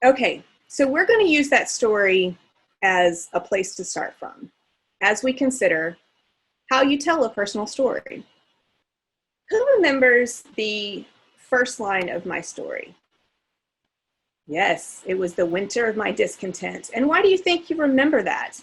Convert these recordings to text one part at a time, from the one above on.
Okay, so we're going to use that story as a place to start from as we consider how you tell a personal story. Who remembers the first line of my story? Yes, it was the winter of my discontent. And why do you think you remember that?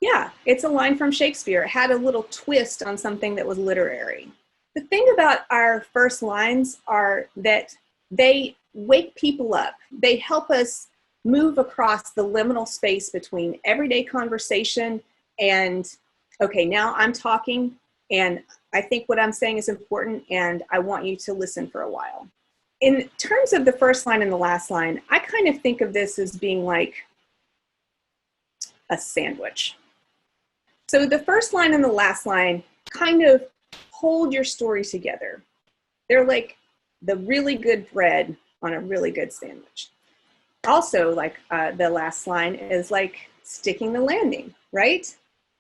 Yeah, it's a line from Shakespeare. It had a little twist on something that was literary. The thing about our first lines are that they wake people up. They help us move across the liminal space between everyday conversation and, okay, now I'm talking and I think what I'm saying is important and I want you to listen for a while. In terms of the first line and the last line, I kind of think of this as being like a sandwich. So the first line and the last line kind of hold your story together. They're like the really good bread on a really good sandwich. Also, like the last line is like sticking the landing, right?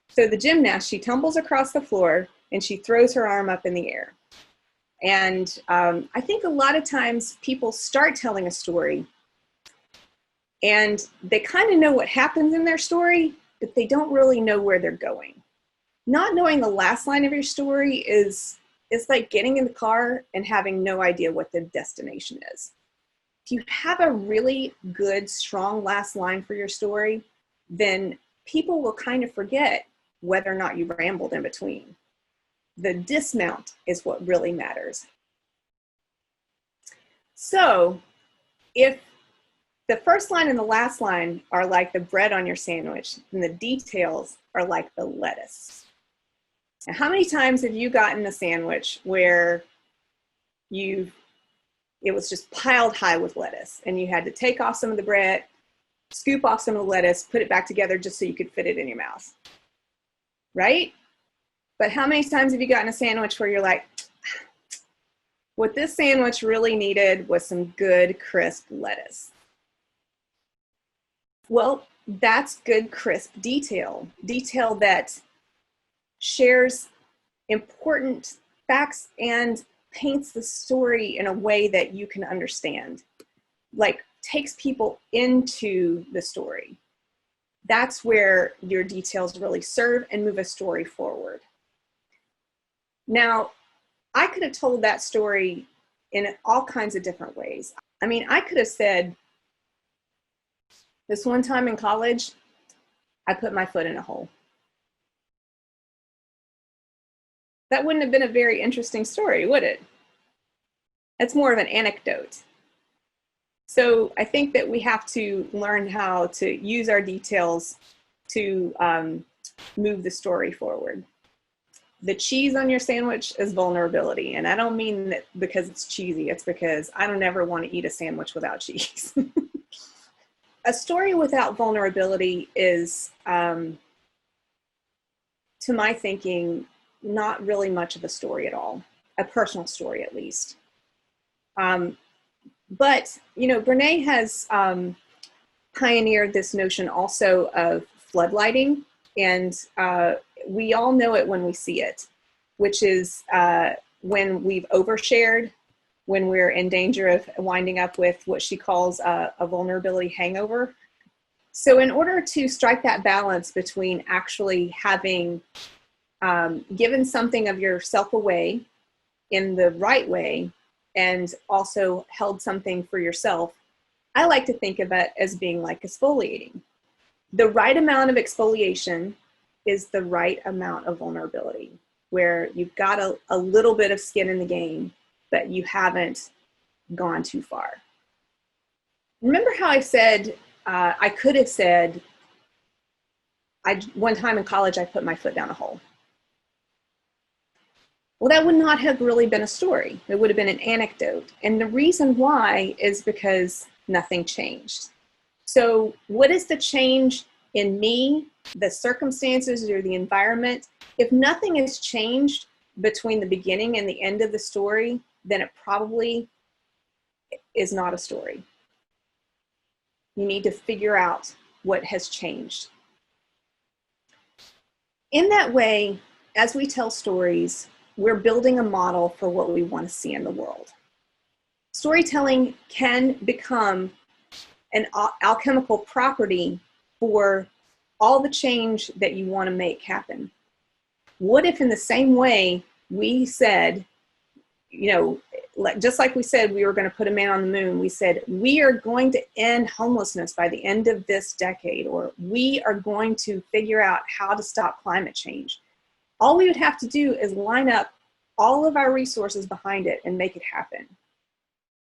So the gymnast, she tumbles across the floor and she throws her arm up in the air. And I think a lot of times people start telling a story and they kind of know what happens in their story, but they don't really know where they're going. Not knowing the last line of your story is like getting in the car and having no idea what the destination is. If you have a really good, strong last line for your story, then people will kind of forget whether or not you rambled in between. The dismount is what really matters. So if the first line and the last line are like the bread on your sandwich, and the details are like the lettuce. Now, how many times have you gotten a sandwich where it was just piled high with lettuce and you had to take off some of the bread, scoop off some of the lettuce, put it back together just so you could fit it in your mouth, right? But how many times have you gotten a sandwich where you're like, what this sandwich really needed was some good, crisp lettuce? Well, that's good, crisp detail that shares important facts and paints the story in a way that you can understand, like takes people into the story. That's where your details really serve and move a story forward. Now, I could have told that story in all kinds of different ways. I mean, I could have said, this one time in college, I put my foot in a hole. That wouldn't have been a very interesting story, would it? That's more of an anecdote. So I think that we have to learn how to use our details to move the story forward. The cheese on your sandwich is vulnerability. And I don't mean that because it's cheesy, it's because I don't ever want to eat a sandwich without cheese. A story without vulnerability is, to my thinking, not really much of a story at all, a personal story at least. But, you know, Brene has pioneered this notion also of floodlighting, and we all know it when we see it, which is when we've overshared, when we're in danger of winding up with what she calls a vulnerability hangover. So in order to strike that balance between actually having given something of yourself away in the right way and also held something for yourself, I like to think of it as being like exfoliating. The right amount of exfoliation is the right amount of vulnerability, where you've got a little bit of skin in the game, but you haven't gone too far. Remember how I said, I could have said, one time in college, I put my foot down a hole. Well, that would not have really been a story. It would have been an anecdote. And the reason why is because nothing changed. So what is the change in me, the circumstances or the environment? If nothing has changed between the beginning and the end of the story, then it probably is not a story. You need to figure out what has changed. In that way, as we tell stories, we're building a model for what we want to see in the world. Storytelling can become an alchemical property for all the change that you want to make happen? What if in the same way we said, you know, just like we said we were going to put a man on the moon, we said we are going to end homelessness by the end of this decade, or we are going to figure out how to stop climate change. All we would have to do is line up all of our resources behind it and make it happen.